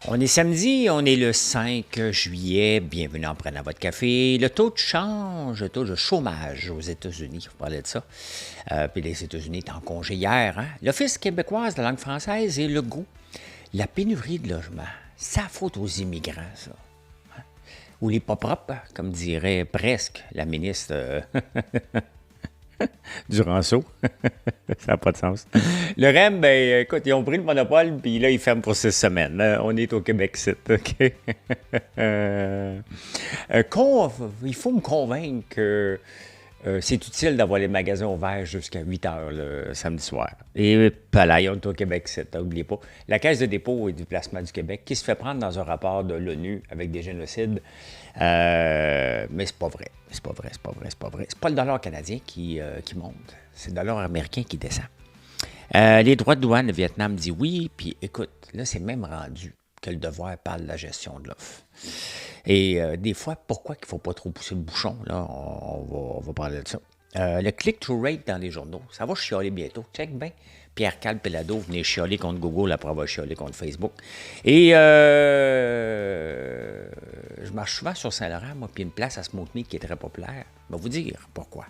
On est samedi, on est le 5 juillet. Bienvenue en prenant votre café. Le taux de change, le taux de chômage aux États-Unis, on parlait de ça. Puis les États-Unis étaient en congé hier. Hein? L'Office québécoise de la langue française et le goût. La pénurie de logement, ça faute aux immigrants, ça. Hein? Ou les pas propres, comme dirait presque la ministre Duranceau. Ça n'a pas de sens. Le REM, ben, écoute, ils ont pris le monopole, puis là, ils ferment pour 6 semaines. Là, on est au Québec, c'est OK? Il faut me convaincre que c'est utile d'avoir les magasins ouverts jusqu'à 8 heures le samedi soir. Et là, on est au Québec, n'oubliez pas. La Caisse de dépôt et du placement du Québec, qui se fait prendre dans un rapport de l'ONU avec des génocides. Mais c'est pas vrai. C'est pas vrai. C'est pas le dollar canadien qui monte. C'est le dollar américain qui descend. Les droits de douane, le Vietnam dit oui, puis écoute, là, c'est même rendu que le devoir parle de la gestion de l'offre. Et des fois, pourquoi qu'il ne faut pas trop pousser le bouchon, là, on va parler de ça. Le click-through rate dans les journaux, ça va chialer bientôt. Check bien. Pierre Calpelado venait chialer contre Google, après avoir chialer contre Facebook. Et je marche souvent sur Saint-Laurent, moi, puis une place à Smoke Meat qui est très populaire. Je vais vous dire pourquoi.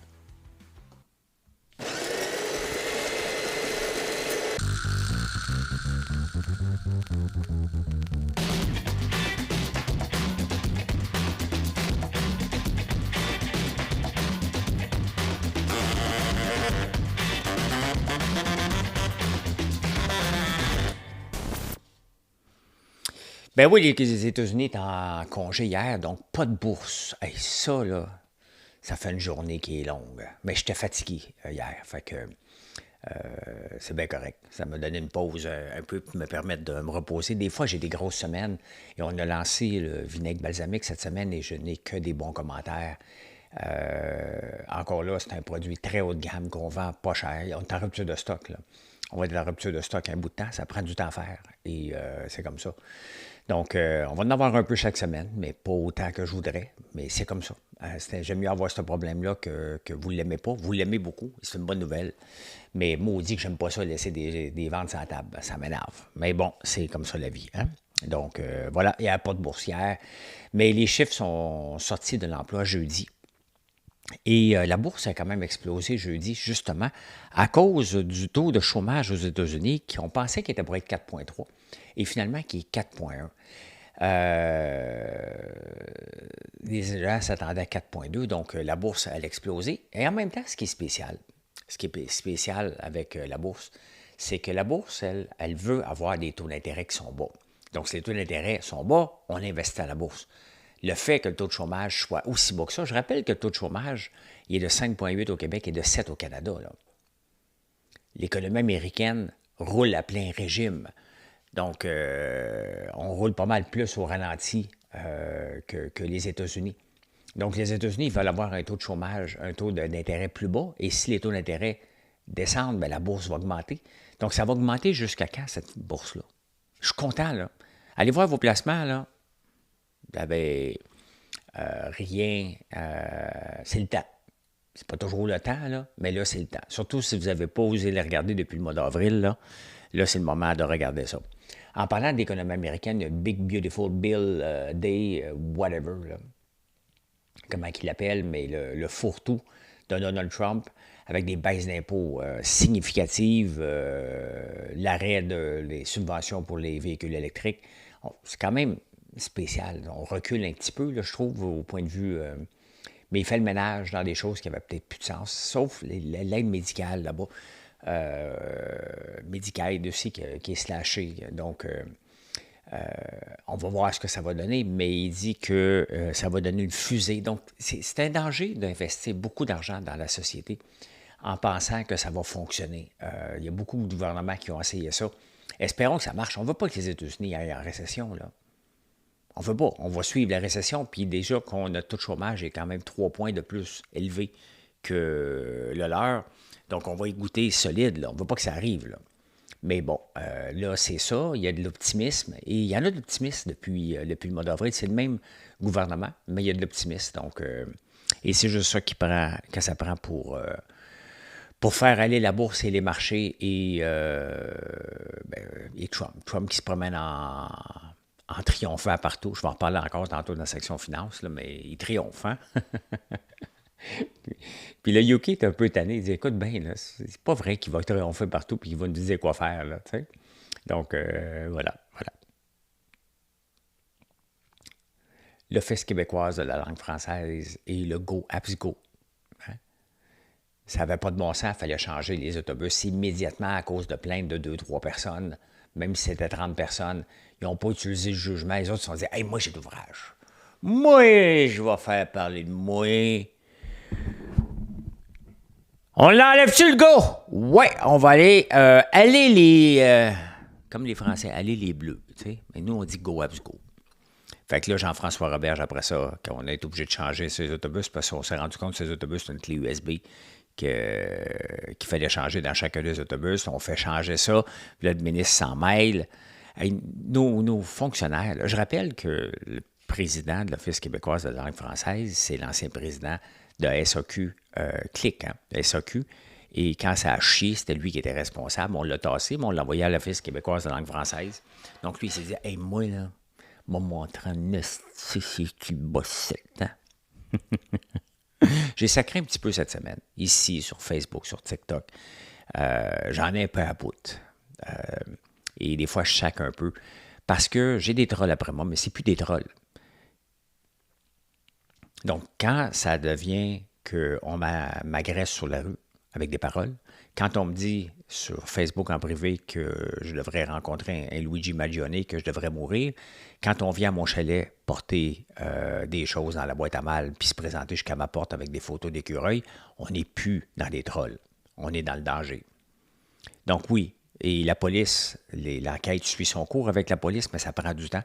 Ben oui, les États-Unis étaient en congé hier, donc pas de bourse. Hey, ça, là, ça fait une journée qui est longue. Mais j'étais fatigué hier, fait que c'est bien correct. Ça m'a donné une pause un peu pour me permettre de me reposer. Des fois, j'ai des grosses semaines et on a lancé le vinaigre balsamique cette semaine et je n'ai que des bons commentaires. Encore là, c'est un produit très haut de gamme qu'on vend pas cher. On est en rupture de stock, là. On va être en rupture de stock un bout de temps. Ça prend du temps à faire et c'est comme ça. Donc, on va en avoir un peu chaque semaine, mais pas autant que je voudrais. Mais c'est comme ça. J'aime mieux avoir ce problème-là que vous ne l'aimez pas. Vous l'aimez beaucoup, c'est une bonne nouvelle. Mais maudit que j'aime pas ça, laisser des ventes sur la table. Ça m'énerve. Mais bon, c'est comme ça la vie. Hein? Donc, voilà, il n'y a pas de boursière. Mais les chiffres sont sortis de l'emploi jeudi. Et la bourse a quand même explosé jeudi, justement, à cause du taux de chômage aux États-Unis, qu'on pensait qu'il était pour être 4,3 et finalement qui est 4,1. Les gens s'attendaient à 4,2, donc la bourse, elle a explosé. Et en même temps, ce qui est spécial avec la bourse, c'est que la bourse, elle veut avoir des taux d'intérêt qui sont bas. Donc, si les taux d'intérêt sont bas, on investit à la bourse. Le fait que le taux de chômage soit aussi bas que ça, je rappelle que le taux de chômage, il est de 5,8 au Québec et de 7 au Canada. Là. L'économie américaine roule à plein régime. Donc, on roule pas mal plus au ralenti que les États-Unis. Donc, les États-Unis veulent avoir un taux de chômage, un taux d'intérêt plus bas. Et si les taux d'intérêt descendent, bien, la bourse va augmenter. Donc, ça va augmenter jusqu'à quand, cette bourse-là? Je suis content, là. Allez voir vos placements, là. Vous n'avez rien. C'est le temps. C'est pas toujours le temps, là, mais là, c'est le temps. Surtout si vous n'avez pas osé les regarder depuis le mois d'avril, là, c'est le moment de regarder ça. En parlant de l'économie américaine, il y a Big Beautiful Bill Day, whatever, là, comment qu'il l'appelle, mais le fourre-tout de Donald Trump, avec des baisses d'impôts significatives, l'arrêt des subventions pour les véhicules électriques. C'est quand même spécial. On recule un petit peu, là, je trouve, au point de vue... mais il fait le ménage dans des choses qui n'avaient peut-être plus de sens, sauf l'aide médicale là-bas. Medicaid aussi qui est slashé. Donc, on va voir ce que ça va donner, mais il dit que ça va donner une fusée. Donc, c'est un danger d'investir beaucoup d'argent dans la société en pensant que ça va fonctionner. Il y a beaucoup de gouvernements qui ont essayé ça. Espérons que ça marche. On ne veut pas que les États-Unis aillent en récession, là. On ne veut pas. On va suivre la récession, puis déjà qu'on a taux de chômage est quand même 3 points de plus élevé que le leur. Donc, on va y goûter solide, là. On ne veut pas que ça arrive, là. Mais bon, là, c'est ça. Il y a de l'optimisme. Et il y en a de l'optimisme depuis le mois d'avril. C'est le même gouvernement, mais il y a de l'optimisme. Donc, et c'est juste ça que ça prend pour faire aller la bourse et les marchés et Trump. Trump qui se promène en triomphant partout. Je vais en reparler encore tantôt dans la section finance, là, mais il triomphe, hein? Puis le Yuki est un peu tanné. Il dit, écoute bien, là, c'est pas vrai qu'il va triompher partout puis qu'il va nous dire quoi faire, là, tu sais. Donc, voilà. L'Office québécoise de la langue française et le Go Apps Go. Hein? Ça n'avait pas de bon sens, il fallait changer les autobus immédiatement à cause de plaintes de 2-3 personnes. Même si c'était 30 personnes, ils n'ont pas utilisé le jugement. Les autres se sont dit, hey, moi j'ai d'ouvrage. Moi, je vais faire parler de moi. On l'enlève-tu le Go? Ouais, on va aller les. Comme les Français, aller les bleus. Tu sais? Mais nous, on dit Go Apps Go. Fait que là, Jean-François Roberge, après ça, quand on a été obligé de changer ses autobus, parce qu'on s'est rendu compte que ces autobus, c'est une clé USB qu'il fallait changer dans chacun des autobus. On fait changer ça. Puis là, le ministre s'en mêle. Hey, nos fonctionnaires, là, je rappelle que le président de l'Office québécoise de la langue française, c'est l'ancien président de SAQ CLIC, hein, SAQ. Et quand ça a chié, c'était lui qui était responsable. On l'a tassé, mais on l'a envoyé à l'Office québécoise de la langue française. Donc lui, il s'est dit, hey, moi, là, m'a montré un esti si tu bosses, hein? J'ai sacré un petit peu cette semaine, ici, sur Facebook, sur TikTok. J'en ai un peu à bout. Et des fois, je sac un peu. Parce que j'ai des trolls après moi, mais c'est plus des trolls. Donc, quand ça devient qu'on m'agresse sur la rue avec des paroles, quand on me dit sur Facebook en privé que je devrais rencontrer un Luigi Maggione, que je devrais mourir, quand on vient à mon chalet porter des choses dans la boîte à mal puis se présenter jusqu'à ma porte avec des photos d'écureuils, on n'est plus dans des trolls. On est dans le danger. Donc oui, et la police, l'enquête suit son cours avec la police, mais ça prend du temps.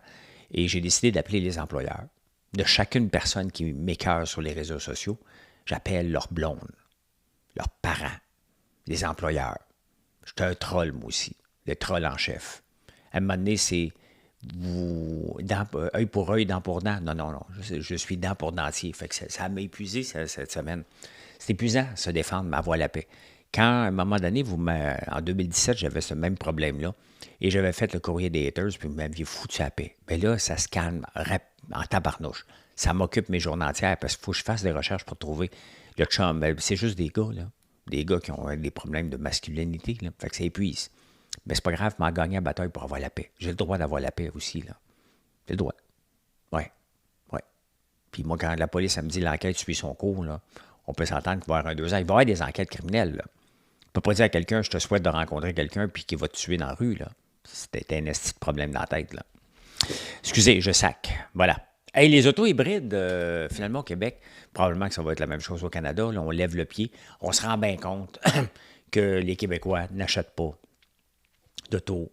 Et j'ai décidé d'appeler les employeurs. De chacune personne qui m'écœure sur les réseaux sociaux, j'appelle leur blonde, leurs parents, les employeurs. J'étais un troll, moi aussi, le troll en chef. À un moment donné, c'est œil pour œil, dent pour dent. Non. Je suis dent pour dentier. Fait que ça m'a épuisé cette semaine. C'est épuisant, se défendre, m'avoir la paix. Quand, à un moment donné, en 2017, j'avais ce même problème-là, et j'avais fait le courrier des haters, puis vous m'aviez foutu à paix. Bien là, ça se calme en tabarnouche. Ça m'occupe mes journées entières, parce qu'il faut que je fasse des recherches pour trouver le chum. C'est juste des gars, là. Des gars qui ont des problèmes de masculinité, là. Fait que ça épuise. Mais c'est pas grave, m'en gagner la bataille pour avoir la paix. J'ai le droit d'avoir la paix aussi, là. J'ai le droit. Ouais. Puis moi, quand la police, elle me dit l'enquête suit son cours, là, on peut s'entendre qu'il va y avoir 2 ans. Il va y avoir des enquêtes criminelles, là. On ne peut pas dire à quelqu'un, je te souhaite de rencontrer quelqu'un puis qu'il va te tuer dans la rue, là. C'était un esti de problème dans la tête, là. Excusez, je sac. Voilà. Hey, les autos hybrides, finalement, au Québec, probablement que ça va être la même chose au Canada. Là, on lève le pied. On se rend bien compte que les Québécois n'achètent pas d'auto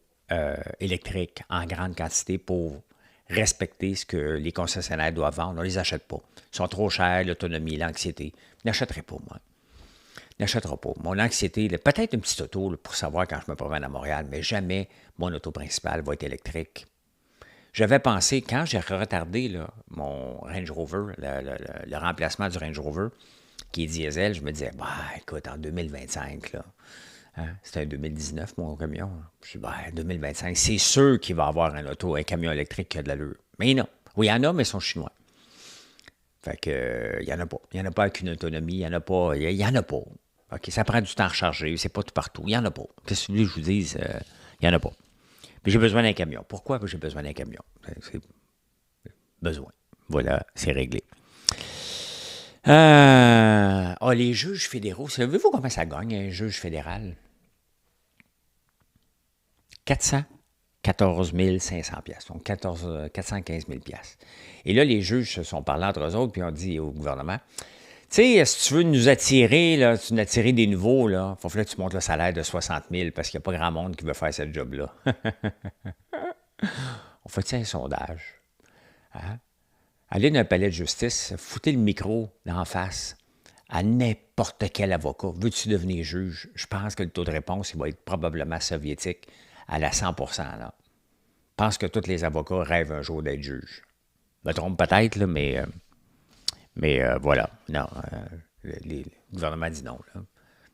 électriques en grande quantité pour respecter ce que les concessionnaires doivent vendre. On ne les achète pas. Ils sont trop chers, l'autonomie, l'anxiété. Je n'achèterai pas, moi. N'achètera pas. Mon anxiété, peut-être une petite auto là, pour savoir quand je me promène à Montréal, mais jamais mon auto principale va être électrique. J'avais pensé, quand j'ai retardé là, mon Range Rover, le remplacement du Range Rover, qui est diesel, je me disais, bah, écoute, en 2025, là, hein, c'était en 2019, mon camion. Je dis, 2025, c'est sûr qu'il va y avoir un camion électrique qui a de l'allure. Mais non. Oui, il y en a, mais ils sont chinois. Fait que, il n'y en a pas. Il n'y en a pas avec une autonomie. Il n'y en a pas. Il y en a pas. OK, ça prend du temps à recharger. C'est pas tout partout. Il n'y en a pas. Qu'est-ce que je vous dise? Il n'y en a pas. Mais j'ai besoin d'un camion. Pourquoi j'ai besoin d'un camion? C'est besoin. Voilà, c'est réglé. Les juges fédéraux. Savez-vous comment ça gagne, un juge fédéral? 414 500 $. Donc, 415 000 $. Et là, les juges se sont parlé entre eux autres, puis ont dit au gouvernement, tu sais, si tu veux nous attirer, là, tu veux attirer des nouveaux, là, il faut que tu montes le salaire de 60 000 parce qu'il n'y a pas grand monde qui veut faire ce job-là. On fait un sondage. Hein? Allez dans un palais de justice, foutez le micro d'en face à n'importe quel avocat. Veux-tu devenir juge? Je pense que le taux de réponse, il va être probablement soviétique à la 100 %. Là. Je pense que tous les avocats rêvent un jour d'être juge. Je me trompe peut-être, là, mais voilà. Non, le gouvernement dit non.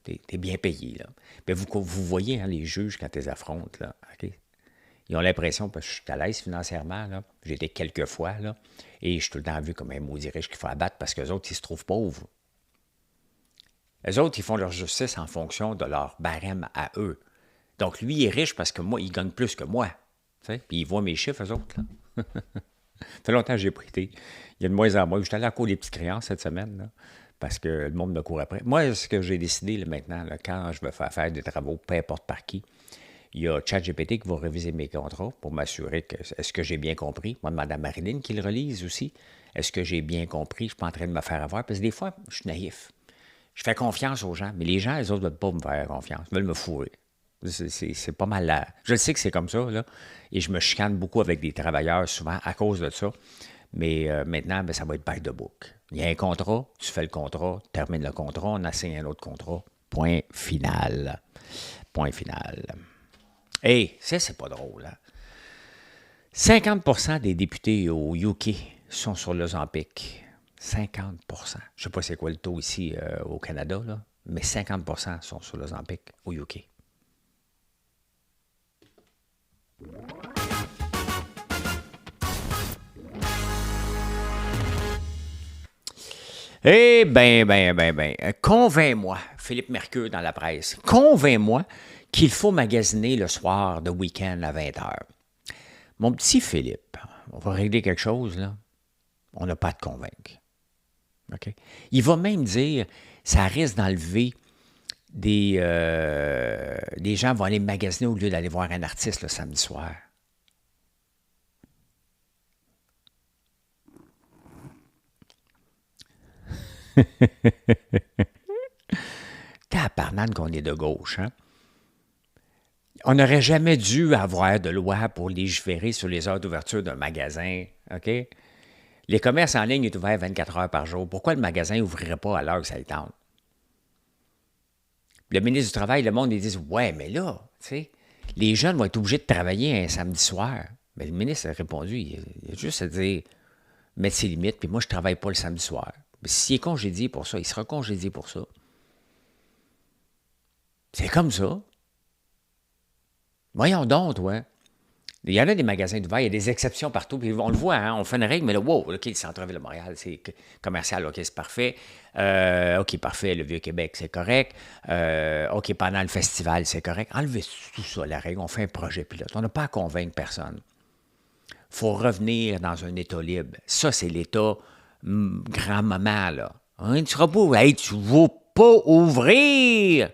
T'es bien payé. Là. Mais vous voyez, hein, les juges, quand ils affrontent, là, OK? Ils ont l'impression, parce que je suis à l'aise financièrement, là, j'ai été quelques fois, là, et je suis tout le temps vu comme un maudit riche qu'il faut abattre parce qu'eux autres, ils se trouvent pauvres. Eux autres, ils font leur justice en fonction de leur barème à eux. Donc, lui, il est riche parce que moi, il gagne plus que moi. Puis, ils voient mes chiffres, eux autres. Là. Ça fait longtemps que j'ai pas été. Il y a de moins en moins. J'étais allé à la cour des petites créances cette semaine, là, parce que le monde me court après. Moi, ce que j'ai décidé là, maintenant, là, quand je veux faire des travaux, peu importe par qui, il y a ChatGPT qui va réviser mes contrats pour m'assurer que est-ce que j'ai bien compris. Moi, Mme Marilyn qui le relise aussi. Est-ce que j'ai bien compris? Je ne suis pas en train de me faire avoir. Parce que des fois, je suis naïf. Je fais confiance aux gens, mais les gens, les autres, ne veulent pas me faire confiance. Ils veulent me fourrer. C'est pas mal là. Je sais que c'est comme ça, là. Et je me chicane beaucoup avec des travailleurs souvent à cause de ça. Mais maintenant, ça va être by the book. Il y a un contrat, tu fais le contrat, termine le contrat, on assigne un autre contrat. Point final. Point final. Hey, ça, c'est pas drôle, hein? 50% des députés au UK sont sur l'Ozempic. 50%. Je sais pas c'est quoi le taux ici au Canada, là, mais 50% sont sur l'Ozempic au UK. Eh ben, convainc-moi, Philippe Mercure dans la presse, convainc-moi qu'il faut magasiner le soir de week-end à 20h. Mon petit Philippe, on va régler quelque chose, là. On n'a pas à te convaincre. OK? Il va même dire, ça risque d'enlever des gens vont aller magasiner au lieu d'aller voir un artiste le samedi soir. Tabarnane qu'on est de gauche, hein? On n'aurait jamais dû avoir de loi pour légiférer sur les heures d'ouverture d'un magasin, OK? Les commerces en ligne sont ouverts 24 heures par jour. Pourquoi le magasin n'ouvrirait pas à l'heure que ça le tente? Le ministre du Travail, le monde, ils disent « Ouais, mais là, tu sais, les jeunes vont être obligés de travailler un samedi soir. » Mais le ministre a répondu, il a juste à dire « Mettre ses limites, puis moi, je ne travaille pas le samedi soir. » Mais s'il est congédié pour ça, il sera congédié pour ça. C'est comme ça. Voyons donc, toi. Il y en a des magasins d'ouvert, il y a des exceptions partout, puis on le voit, hein, on fait une règle, mais là, wow, OK, le centre-ville de Montréal, c'est commercial, OK, c'est parfait. OK, parfait, le Vieux-Québec, c'est correct. OK, pendant le festival, c'est correct. Enlevez tout ça, la règle, on fait un projet pilote. On n'a pas à convaincre personne. Il faut revenir dans un État libre. Ça, c'est l'État grand-maman, là. Hein, tu seras pas, hey, tu ne vas pas ouvrir!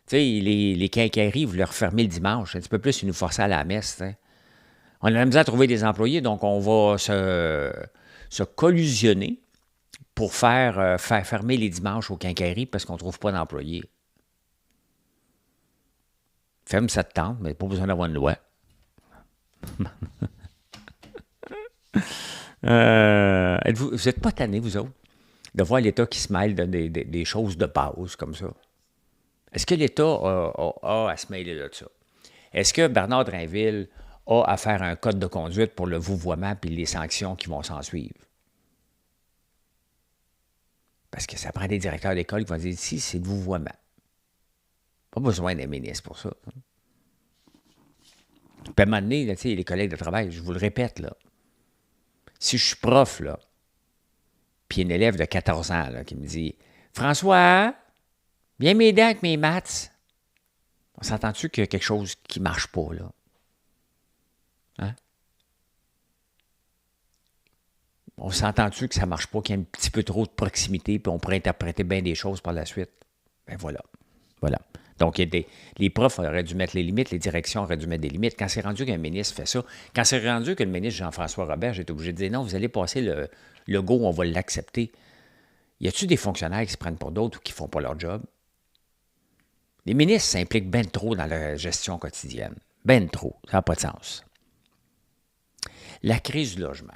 Tu sais, les quincailleries voulaient refermer le dimanche. Un petit peu plus, ils nous forçaient à la messe, t'sais. On a la misère à trouver des employés, donc on va se collusionner pour faire fermer les dimanches aux quincailleries parce qu'on ne trouve pas d'employés. Ferme cette tente, mais pas besoin d'avoir une loi. Vous n'êtes pas tannés, vous autres, de voir l'État qui se mêle de des choses de base comme ça? Est-ce que l'État a à se mêler de ça? Est-ce que Bernard Drinville a à faire un code de conduite pour le vouvoiement et les sanctions qui vont s'en suivre? Parce que ça prend des directeurs d'école qui vont dire ici, c'est le vouvoiement. Pas besoin d'un ministre pour ça. Puis à un moment donné, là, les collègues de travail, je vous le répète, là, si je suis prof, là, puis un élève de 14 ans là, qui me dit « François, viens m'aider avec mes maths. » On s'entend-tu qu'il y a quelque chose qui ne marche pas, là? Hein? On s'entend-tu que ça ne marche pas, qu'il y a un petit peu trop de proximité, puis on pourrait interpréter bien des choses par la suite? Ben voilà. Voilà. Donc, les profs auraient dû mettre les limites, les directions auraient dû mettre des limites. Quand c'est rendu qu'un ministre fait ça, quand c'est rendu que le ministre Jean-François Robert est obligé de dire non, vous allez passer le go, on va l'accepter. Y a-t-il des fonctionnaires qui se prennent pour d'autres ou qui ne font pas leur job? Les ministres s'impliquent bien trop dans la gestion quotidienne. Ben trop. Ça n'a pas de sens. La crise du logement.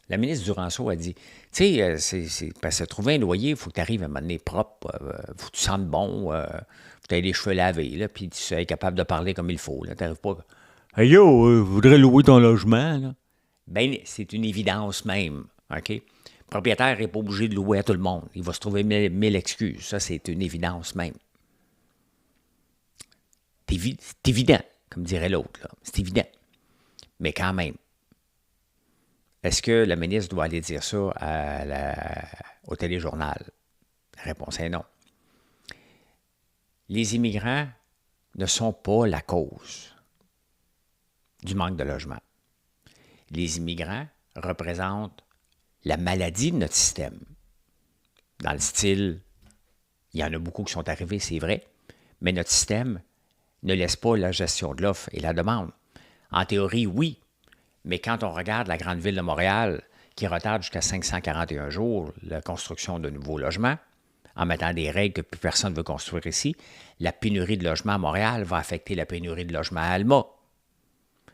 La ministre Duranceau a dit, tu sais, parce que trouver un loyer, il faut que tu arrives à un moment donné propre, il faut que tu sentes bon, faut que tu aies les cheveux lavés, là, puis tu sois capable de parler comme il faut. Tu n'arrives pas, hey yo, je voudrais louer ton logement. Là. Ben, c'est une évidence même. OK? Le propriétaire n'est pas obligé de louer à tout le monde. Il va se trouver mille excuses. Ça, c'est une évidence même. C'est évident. comme dirait l'autre, là. C'est évident. Mais quand même, est-ce que la ministre doit aller dire ça au téléjournal? La réponse est non. Les immigrants ne sont pas la cause du manque de logement. Les immigrants représentent la maladie de notre système. Dans le style, il y en a beaucoup qui sont arrivés, c'est vrai, mais notre système ne laisse pas la gestion de l'offre et la demande. En théorie, oui, mais quand on regarde la grande ville de Montréal, qui retarde jusqu'à 541 jours la construction de nouveaux logements, en mettant des règles que plus personne ne veut construire ici, la pénurie de logements à Montréal va affecter la pénurie de logements à Alma.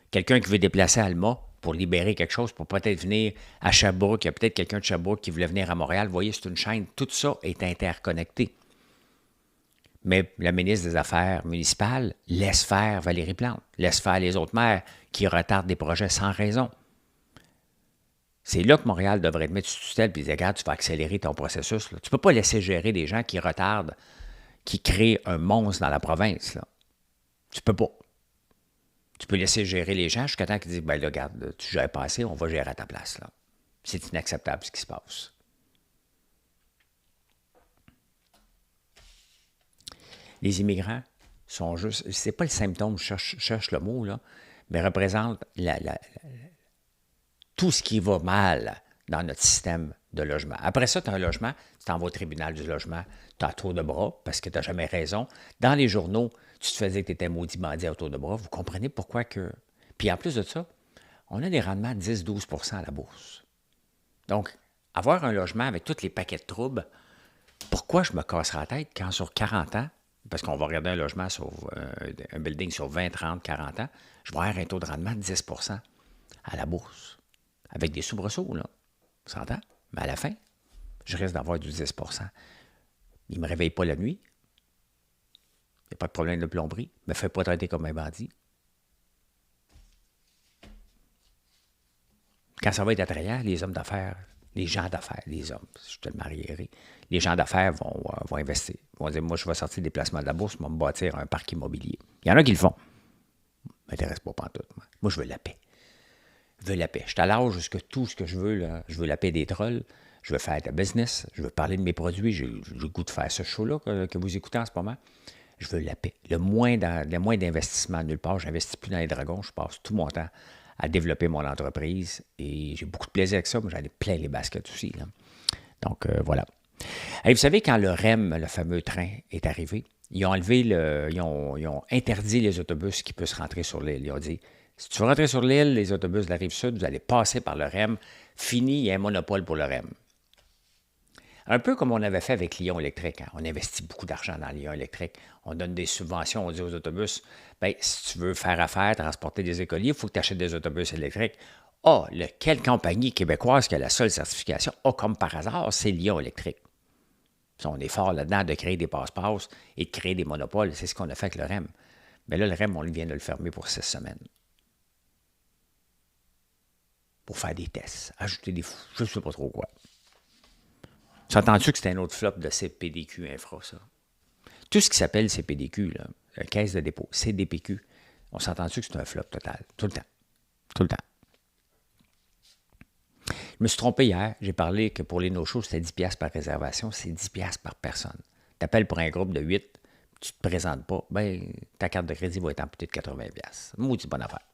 Quelqu'un qui veut déplacer à Alma pour libérer quelque chose, pour peut-être venir à Sherbrooke, il y a peut-être quelqu'un de Sherbrooke qui voulait venir à Montréal. Vous voyez, c'est une chaîne, tout ça est interconnecté. Mais la ministre des Affaires municipales laisse faire Valérie Plante, laisse faire les autres maires qui retardent des projets sans raison. C'est là que Montréal devrait te mettre sous tutelle et dire, regarde, tu vas accélérer ton processus. Là. Tu ne peux pas laisser gérer des gens qui retardent, qui créent un monstre dans la province. Là. Tu peux pas. Tu peux laisser gérer les gens jusqu'à temps qu'ils disent, ben là, regarde, tu gères pas assez, on va gérer à ta place. Là. C'est inacceptable ce qui se passe. Les immigrants sont juste, c'est pas le symptôme, je cherche le mot, là, mais représentent tout ce qui va mal dans notre système de logement. Après ça, tu as un logement, tu t'en vas au tribunal du logement, tu as un tour de bras parce que tu n'as jamais raison. Dans les journaux, tu te faisais que tu étais maudit bandit à tour de bras. Vous comprenez pourquoi que... Puis en plus de ça, on a des rendements de 10-12 % à la bourse. Donc, avoir un logement avec tous les paquets de troubles, pourquoi je me casserai la tête quand sur 40 ans, parce qu'on va regarder un logement sur un building sur 20, 30, 40 ans, je vais avoir un taux de rendement de 10 % à la bourse. Avec des soubresauts, là. Tu s'entend? Mais à la fin, je risque d'avoir du 10 % Il ne me réveille pas la nuit. Il n'y a pas de problème de plomberie. Il ne me fait pas traiter comme un bandit. Quand ça va être attrayant, les hommes d'affaires, les gens d'affaires, les hommes, je suis tellement arriéré, les gens d'affaires vont investir. Ils vont dire, moi, je vais sortir des placements de la bourse, je vais me bâtir un parc immobilier. Il y en a qui le font. Ça ne m'intéresse pas pantoute. Moi, je veux la paix. Je veux la paix. Je suis à l'âge que tout ce que je veux, là, je veux la paix des trolls, je veux faire de business, je veux parler de mes produits, j'ai le goût de faire ce show-là que vous écoutez en ce moment. Je veux la paix. Le moins d'investissement nulle part. Je n'investis plus dans les dragons. Je passe tout mon temps à développer mon entreprise et j'ai beaucoup de plaisir avec ça, mais j'en ai plein les baskets aussi. Là. Donc, voilà. Et vous savez, quand le REM, le fameux train, est arrivé, ils ont interdit les autobus qui puissent rentrer sur l'île. Ils ont dit, si tu veux rentrer sur l'île, les autobus de la Rive-Sud, vous allez passer par le REM. Fini, il y a un monopole pour le REM. Un peu comme on avait fait avec Lyon Électrique. Hein. On investit beaucoup d'argent dans Lyon Électrique. On donne des subventions, on dit aux autobus, bien, si tu veux faire affaire, transporter des écoliers, il faut que tu achètes des autobus électriques. Ah, quelle compagnie québécoise qui a la seule certification? Ah, comme par hasard, c'est Lyon Électrique. Puis on est fort là-dedans de créer des passe-passe et de créer des monopoles. C'est ce qu'on a fait avec le REM. Mais là, le REM, on vient de le fermer pour 6 semaines. Pour faire des tests, ajouter des... Je ne sais pas trop quoi. S'entends-tu que c'est un autre flop de CPDQ Infra, ça? Tout ce qui s'appelle CPDQ, là, caisse de dépôt, CDPQ, on s'entend-tu que c'est un flop total? Tout le temps. Tout le temps. Je me suis trompé hier. J'ai parlé que pour les no-shows, c'était 10$ par réservation. C'est 10$ par personne. Tu appelles pour un groupe de 8, tu ne te présentes pas, bien, ta carte de crédit va être amputée de 80$. Maudit bonne affaire.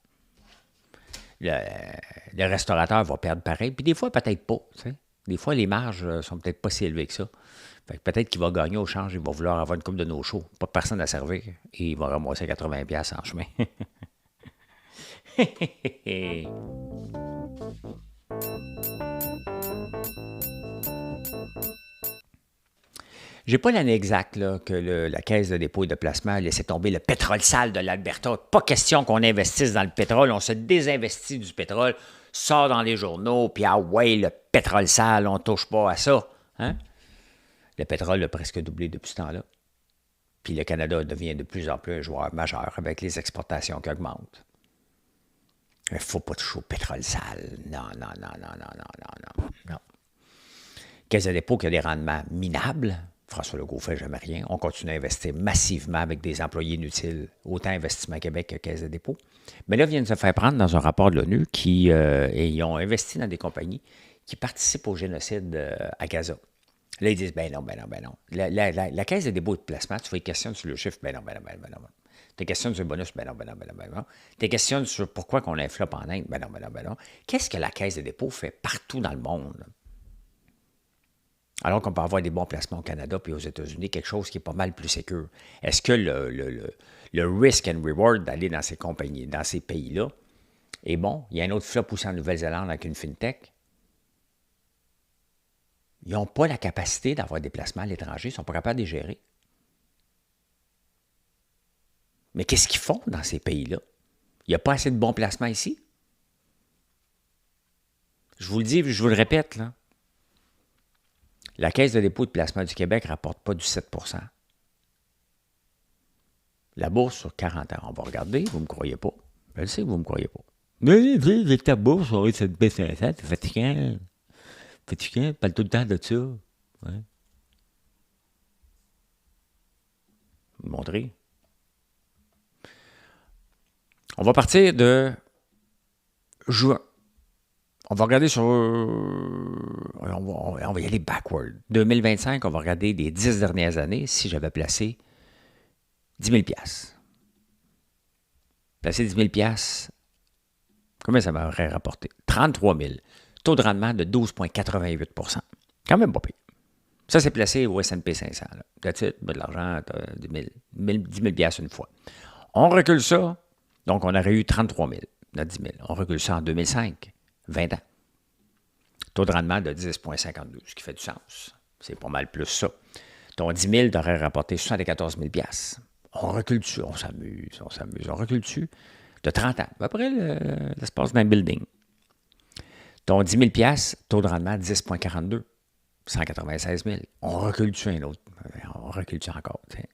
Le restaurateur va perdre pareil. Puis des fois, peut-être pas. Tu sais. Des fois, les marges sont peut-être pas si élevées que ça. Fait que peut-être qu'il va gagner au change, il va vouloir avoir une coupe de no-show. Pas de personne à servir. Et il va ramasser 80$ en chemin. J'ai pas l'année exacte là, que la Caisse de dépôt et de placement a laissé tomber le pétrole sale de l'Alberta. Pas question qu'on investisse dans le pétrole. On se désinvestit du pétrole, sort dans les journaux, puis ah ouais, le pétrole sale, on touche pas à ça. Hein? Le pétrole a presque doublé depuis ce temps-là. Puis le Canada devient de plus en plus un joueur majeur avec les exportations qui augmentent. Il ne faut pas toucher au pétrole sale. Non. Caisse de dépôt qui a des rendements minables. François Legault ne fait jamais rien. On continue à investir massivement avec des employés inutiles, autant Investissement Québec que Caisse de dépôt. Mais là, viennent de se faire prendre dans un rapport de l'ONU et ils ont investi dans des compagnies qui participent au génocide à Gaza. Là, ils disent, ben non. La Caisse de dépôt et de placement, tu fais questionner sur le chiffre, ben non. Tu questionnes sur le bonus, ben non. Tu questionnes sur pourquoi on a un flop en Inde, ben non. Qu'est-ce que la Caisse de dépôt fait partout dans le monde? Alors qu'on peut avoir des bons placements au Canada puis aux États-Unis, quelque chose qui est pas mal plus sécure. Est-ce que le risk and reward d'aller dans ces compagnies, dans ces pays-là, est bon? Il y a un autre flop aussi en Nouvelle-Zélande avec une fintech. Ils n'ont pas la capacité d'avoir des placements à l'étranger, ils ne sont pas capables de les gérer. Mais qu'est-ce qu'ils font dans ces pays-là? Il n'y a pas assez de bons placements ici. Je vous le dis, je vous le répète, là. La Caisse de dépôt et de placement du Québec ne rapporte pas du 7 %. La bourse sur 40 ans, on va regarder, vous ne me croyez pas. Je le sais que vous ne me croyez pas. Mais avec ta bourse, on va cette baisse 500, c'est fatigant. Parle tout le temps de ça. Ouais. Vous montrer. On va partir de juin. On va regarder sur... On va y aller backward. 2025, on va regarder les 10 dernières années si j'avais placé 10 000 $. Placer 10 000 $, combien ça m'aurait rapporté? 33 000. Taux de rendement de 12,88 %. Quand même pas pire. Ça, c'est placé au S&P 500. That's it, de l'argent, 10 000 $ une fois. On recule ça, donc on aurait eu 33 000, not 10 000. On recule ça en 2005, 20 ans. Taux de rendement de 10,52, ce qui fait du sens. C'est pas mal plus ça. Ton 10 000 t'aurait rapporté 74 000 $. On recule dessus, on s'amuse. On recule dessus de 30 ans, à peu près l'espace d'un building. Ton 10 000 $, taux de rendement 10,42, 196 000. On recule dessus un autre. On recule dessus encore. T'sais.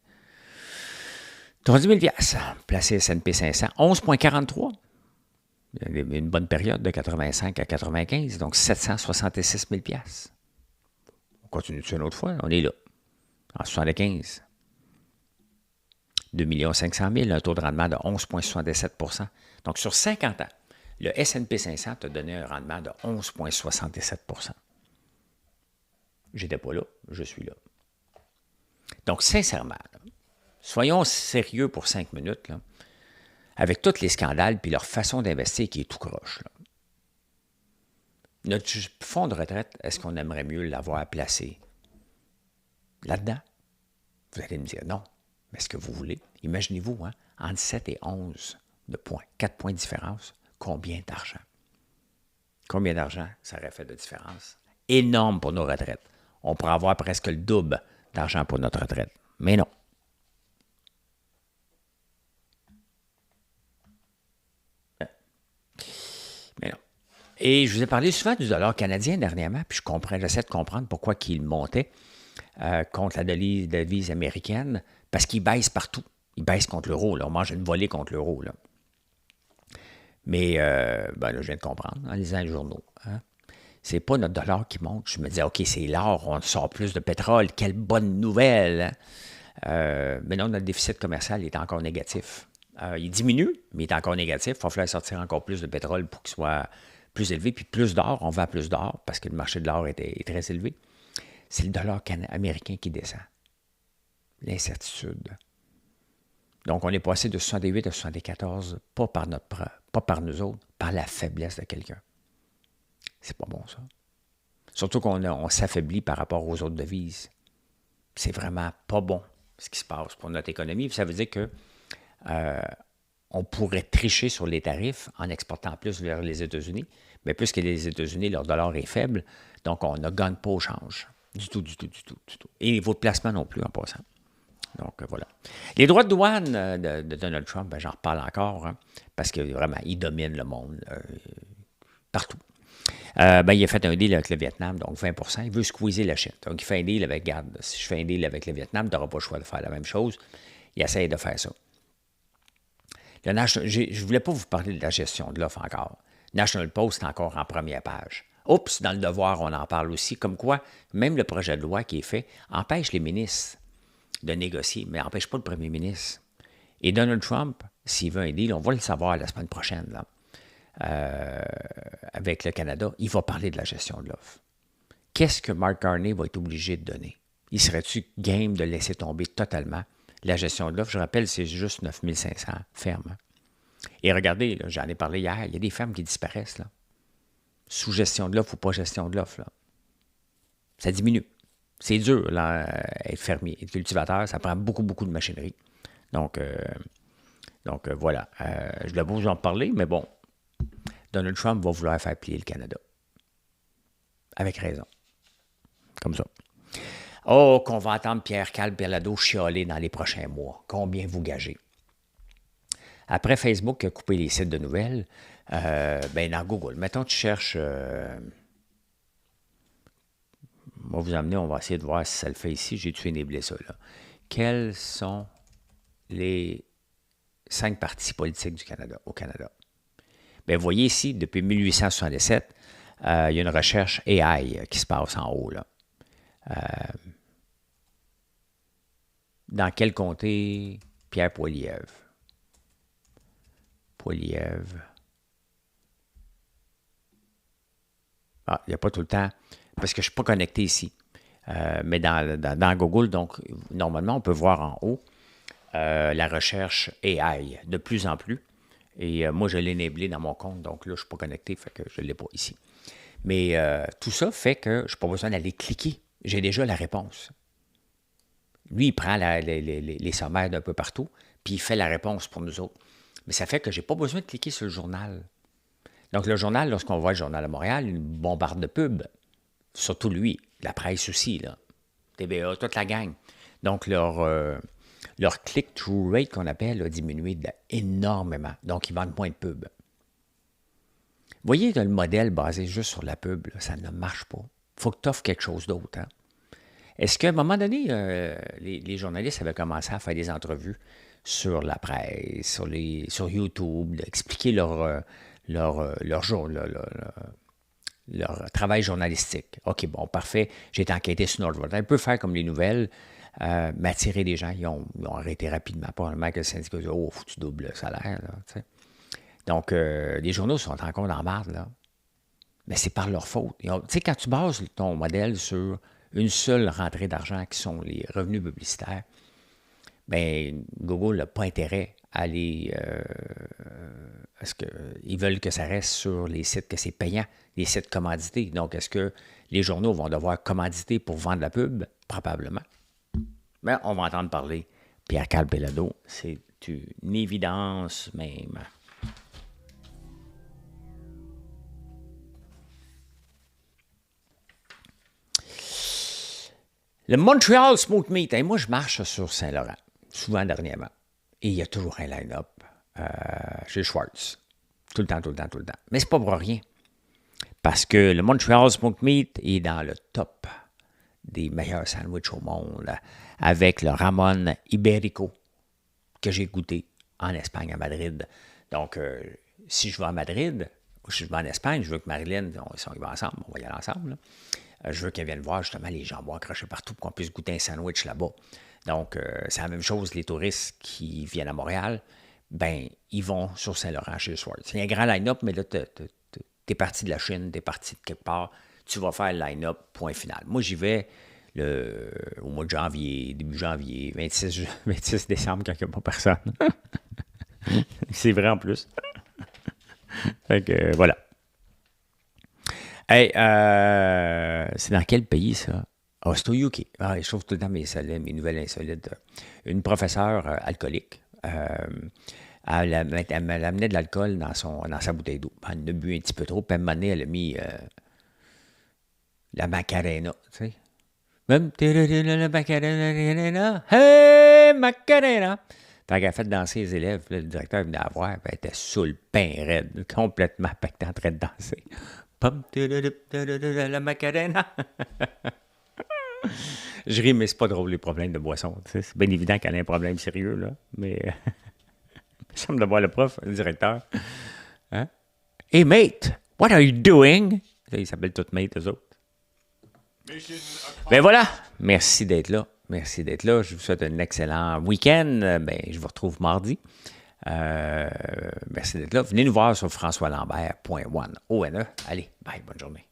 Ton 10 000 $, placé S&P 500, 11,43. Il y a une bonne période de 85 à 95, donc 766 000 $. On continue dessus une autre fois, on est là. En 75, 2 500 000, un taux de rendement de 11,77 %. Donc, sur 50 ans, le S&P 500 t'a donné un rendement de 11,67 %. J'étais pas là, je suis là. Donc, sincèrement, là, soyons sérieux pour 5 minutes, là, avec tous les scandales puis leur façon d'investir qui est tout croche. Là. Notre fonds de retraite, est-ce qu'on aimerait mieux l'avoir placé là-dedans? Vous allez me dire non. Mais est-ce que vous voulez? Imaginez-vous, hein, entre 7 et 11 de points, 4 points de différence, combien d'argent? Combien d'argent ça aurait fait de différence? Énorme pour nos retraites. On pourrait avoir presque le double d'argent pour notre retraite. Mais non. Mais non. Et je vous ai parlé souvent du dollar canadien dernièrement, puis j'essaie de comprendre pourquoi il montait contre la devise américaine, parce qu'il baisse partout. Il baisse contre l'euro. Là. On mange une volée contre l'euro. Là. Mais là, je viens de comprendre en lisant les journaux. Hein. C'est pas notre dollar qui monte. Je me disais, OK, c'est l'or, on sort plus de pétrole. Quelle bonne nouvelle! Hein? Mais non, notre déficit commercial est encore négatif. Il diminue, mais il est encore négatif. Il va falloir sortir encore plus de pétrole pour qu'il soit plus élevé. Puis plus d'or, on vend plus d'or parce que le marché de l'or est très élevé. C'est le dollar américain qui descend. L'incertitude. Donc, on est passé de 68 à 74, pas par nous autres, par la faiblesse de quelqu'un. C'est pas bon, ça. Surtout qu'on s'affaiblit par rapport aux autres devises. C'est vraiment pas bon, ce qui se passe pour notre économie. Ça veut dire que on pourrait tricher sur les tarifs en exportant plus vers les États-Unis, mais puisque les États-Unis, leur dollar est faible, donc on ne gagne pas au change. Du tout. Et vos placements non plus, en passant. Donc, voilà. Les droits de douane de Donald Trump, j'en reparle encore, hein, parce que vraiment, il domine le monde partout. Il a fait un deal avec le Vietnam, donc 20 %. Il veut squeezer la Chine. Donc, il fait un deal avec, regarde, si je fais un deal avec le Vietnam, tu n'auras pas le choix de faire la même chose. Il essaye de faire ça. Je ne voulais pas vous parler de la gestion de l'offre encore. National Post est encore en première page. Oups, dans le devoir, on en parle aussi, comme quoi, même le projet de loi qui est fait empêche les ministres de négocier, mais n'empêche pas le premier ministre. Et Donald Trump, s'il veut un deal, on va le savoir la semaine prochaine, là, avec le Canada, il va parler de la gestion de l'offre. Qu'est-ce que Mark Carney va être obligé de donner? Il serait-tu game de laisser tomber totalement la gestion de l'offre? Je rappelle, c'est juste 9500 fermes. Et regardez, là, j'en ai parlé hier, il y a des fermes qui disparaissent, là. Sous gestion de l'offre ou pas gestion de l'offre, là. Ça diminue. C'est dur, là, être fermier, être cultivateur, ça prend beaucoup, beaucoup de machinerie. Donc voilà. Je dois vous en parler, mais bon, Donald Trump va vouloir faire plier le Canada. Avec raison. Comme ça. Oh, qu'on va entendre Pierre-Carl Pelado chialer dans les prochains mois. Combien vous gagez? Après Facebook a coupé les sites de nouvelles, dans Google, mettons tu cherches... on va vous emmener, on va essayer de voir si ça le fait ici. J'ai tué néblé ça, là. Quels sont les 5 partis politiques du Canada, au Canada? Bien, vous voyez ici, depuis 1867, il y a une recherche AI qui se passe en haut, là. Dans quel comté? Pierre Poilievre. Ah, il n'y a pas tout le temps, parce que je ne suis pas connecté ici. Mais dans Google, donc, normalement, on peut voir en haut la recherche AI de plus en plus. Et moi, je l'ai énablé dans mon compte, donc là, je ne suis pas connecté, fait que je ne l'ai pas ici. Mais tout ça fait que je n'ai pas besoin d'aller cliquer. J'ai déjà la réponse. Lui, il prend les sommaires d'un peu partout, puis il fait la réponse pour nous autres. Mais ça fait que je n'ai pas besoin de cliquer sur le journal. Donc, le journal, lorsqu'on voit le journal de Montréal, une bombarde de pubs. Surtout lui, la presse aussi, là. TVA, toute la gang. Donc, leur click-through rate, qu'on appelle, a diminué énormément. Donc, ils vendent moins de pubs. Vous voyez que le modèle basé juste sur la pub, là, ça ne marche pas. Il faut que tu offres quelque chose d'autre. Hein? Est-ce qu'à un moment donné, les journalistes avaient commencé à faire des entrevues sur la presse, sur YouTube, expliquer leur travail journalistique? OK, bon, parfait. J'ai été enquêté sur Nordvolt. On peut faire comme les nouvelles, mais attirer des gens. Ils ont arrêté rapidement. Probablement que le syndicat dit « Oh, faut que tu doubles le salaire. » Donc, les journaux sont encore dans la marde, là. Mais c'est par leur faute. Tu sais, quand tu bases ton modèle sur une seule rentrée d'argent qui sont les revenus publicitaires, bien, Google n'a pas intérêt à aller... parce qu'ils veulent que ça reste sur les sites que c'est payant, les sites commandités. Donc, est-ce que les journaux vont devoir commanditer pour vendre la pub? Probablement. Mais on va entendre parler Pierre-Carl Pelado. C'est une évidence même. Le Montreal Smoked Meat. Et moi, je marche sur Saint-Laurent, souvent dernièrement. Et il y a toujours un line-up chez Schwartz. Tout le temps. Mais c'est pas pour rien. Parce que le Montreal Smoked Meat est dans le top des meilleurs sandwichs au monde, avec le Ramon Iberico que j'ai goûté en Espagne, à Madrid. Donc, si je vais à Madrid, ou si je vais en Espagne, je veux que Marilyn, on va ensemble, on va y aller ensemble, là. Je veux qu'elle vienne voir justement les jambons accrochés partout pour qu'on puisse goûter un sandwich là-bas. Donc, c'est la même chose, les touristes qui viennent à Montréal, ben ils vont sur Saint-Laurent chez Schwartz. Il y a un grand line-up, mais là, t'es parti de la Chine, t'es parti de quelque part, tu vas faire le line-up, point final. Moi, j'y vais au mois de janvier, début janvier, 26 décembre, quand il n'y a pas personne. C'est vrai en plus. Fait que, voilà. Hey, c'est dans quel pays, ça? Ah, c'est au UK. Ah, je trouve tout le temps mes nouvelles insolites. Une professeure alcoolique, elle amenait de l'alcool dans sa bouteille d'eau. Elle en a bu un petit peu trop, puis à un moment donné, elle a mis la Macarena, tu sais. Même la Macarena, hey, Macarena! Fait qu'elle a fait danser les élèves, là, le directeur venait la voir, puis elle était sous le pain raide, complètement pactée en train de danser. La Macarena! Je ris, mais c'est pas drôle, les problèmes de boisson. C'est bien évident qu'elle a un problème sérieux, là. Mais il semble de voir le prof, le directeur. Hein? Hey, mate, what are you doing? Ils s'appellent Toutmate, eux autres. Ben voilà. Merci d'être là. Merci d'être là. Je vous souhaite un excellent week-end. Ben, je vous retrouve mardi. Merci d'être là. Venez nous voir sur françoislambert.one. ONE. Allez, bye, bonne journée.